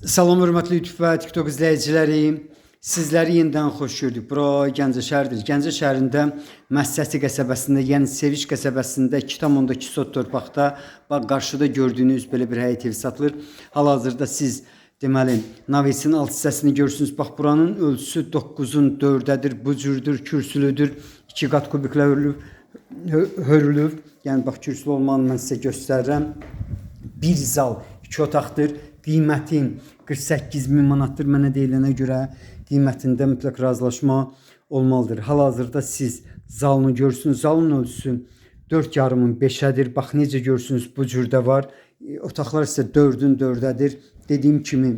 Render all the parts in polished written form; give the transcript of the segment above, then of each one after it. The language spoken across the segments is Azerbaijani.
Salam hörmətli YouTube və TikTok izləyiciləri. Sizləri yenidən xoş gördük. Bura Gəncə şəhəridir. Gəncə şəhərində Məssəsi qəsəbəsində, yəni Seviş qəsəbəsində 2,2 sot torpaqda bax qarşıda gördüyünüz belə bir həyət evi satılır. Hal-hazırda siz deməli navesin alt hissəsini görürsünüz. Bax buranın ölçüsü 9-un 4-dədir. Bu cürdür, kürsülüdür. 2 qat kubiklə hörülüb. Yəni bax kürsülü olmağını mən sizə göstərirəm. Bir zal, 2 otaqdır. Qiyməti 48.000 manatdır. Mənə deyilənə görə qiymətində mütləq razılaşma olmalıdır. Hal-hazırda siz zalını görürsünüz. Zalın ölçüsü 4,5-ün 5-ədir. Bax necə görürsünüz bu cürdə var. Otaqlar isə 4-ün 4-ədir. Dediyim kimi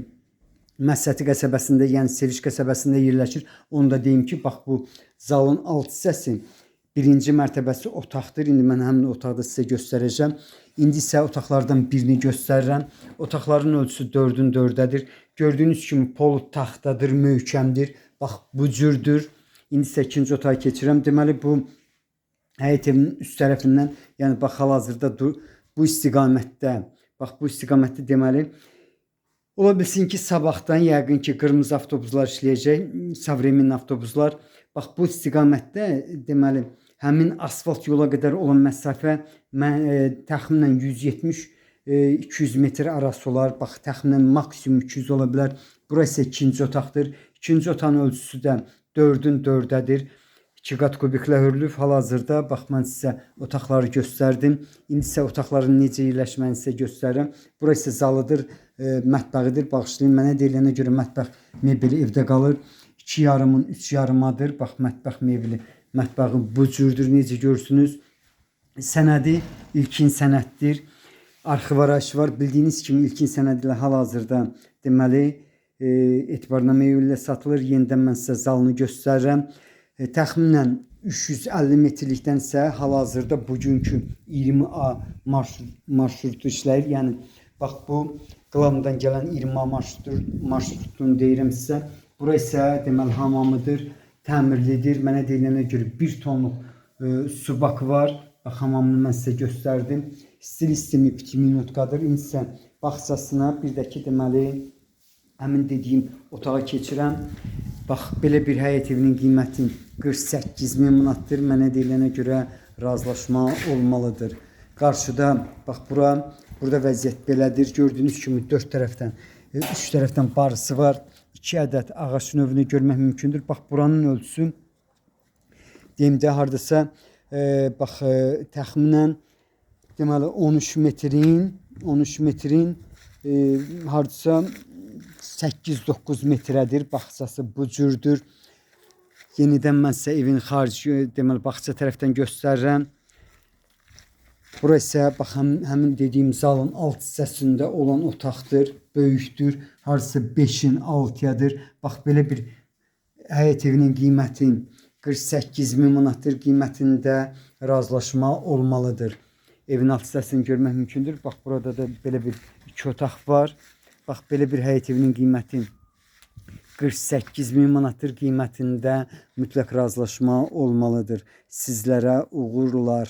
Məsəti qəsəbəsində, yəni Seviş qəsəbəsində yerləşir. Onu da deyim ki, bax bu zalın alt hissəsi birinci mərtəbəsi otaqdır. İndi mən həmin otaqda sizə göstərəcəm. İndi isə otaqlardan birini göstərirəm. Otaqların ölçüsü 4-ün 4-dədir. Gördüyünüz kimi polud taxtadır, möhkəmdir. Bax bu cürdür. İndi isə ikinci otağa keçirəm. Deməli bu həyət evinin üst tərəfindən, yəni bax hal-hazırda bu istiqamətdə, bax bu istiqamətdə deməli ola bilsin ki, sabahdan yəqin ki, qırmızı avtobuslar işləyəcək, savremen avtobuslar. Bax bu istiqamətdə deməli həmin asfalt yola qədər olan məsafə təxminən 170-200 metr arası olar. Bax təxminən maksimum 200 ola bilər. Burası ikinci otaqdır. İkinci otağın ölçüsü də 4-ün 4-dədir. 2 qat kubiklə hörülüb. Hal-hazırda bax mən sizə otaqları göstərdim. İndi isə otaqların necə yerləşməni sizə göstərirəm. Burası zalıdır, mətbəxidir. Bağışlayın, mənə deyilənə görə mətbəx mebeli evdə qalır. 2,5-ın 3,5-adır. Bax mətbəx mebeli, mətbəxi bu cürdür, necə görürsünüz. Sənədi ilkin sənəddir. Arxiv arayışı var. Bildiyiniz kimi ilkin sənəd ilə hal-hazırda deməli etibarnamə ilə satılır. Yenidən mən sizə zalını göstərirəm. Təxminən 350 metrlikdən isə hal-hazırda bugünkü 20A marşrutu işləyir. Yəni bax bu Qlavdan gələn 20A marşrutunu deyirəm sizə. Bura isə deməli hamamıdır, təmirlidir. Mənə deyilənə görə 1 tonluq su bakı var. Bax hamamını mən sizə göstərdim. Stil istimi 2 minutkadır. İndi isə bağçasına bir də ki deməli həmin dediyim otağa keçirəm. Bax belə bir həyət evinin qiyməti 48.000 manatdır. Mənə deyilənə görə razılaşma olmalıdır. Qarşıda bax burada vəziyyət belədir. Gördüyünüz kimi 4 tərəfdən, 3 tərəfdən barısı var. 2 ədəd ağac növünü görmək mümkündür. Bax buranın ölçüsü deyim də hardasa bax təxminən deməli 13 metrin hardasa 8-9 metrədir. Bağçası bu cürdür. Yenidən mən sizə evin xarici deməli bağça tərəfdən göstərirəm. Burası isə bax həmin dediyim zalın alt hissəsində olan otaqdır. Böyükdür. Hardasa 5-in 6-yadır. Bax belə bir həyət evinin qiyməti 48.000 manatdır. Qiymətində razılaşma olmalıdır. Evin alt hissəsini görmək mümkündür. Bax burada da belə bir 2 otaq var. Bax belə bir həyət evinin qiyməti 48.000 manatdır. Qiymətində mütləq razılaşma olmalıdır. Sizlərə uğurlar.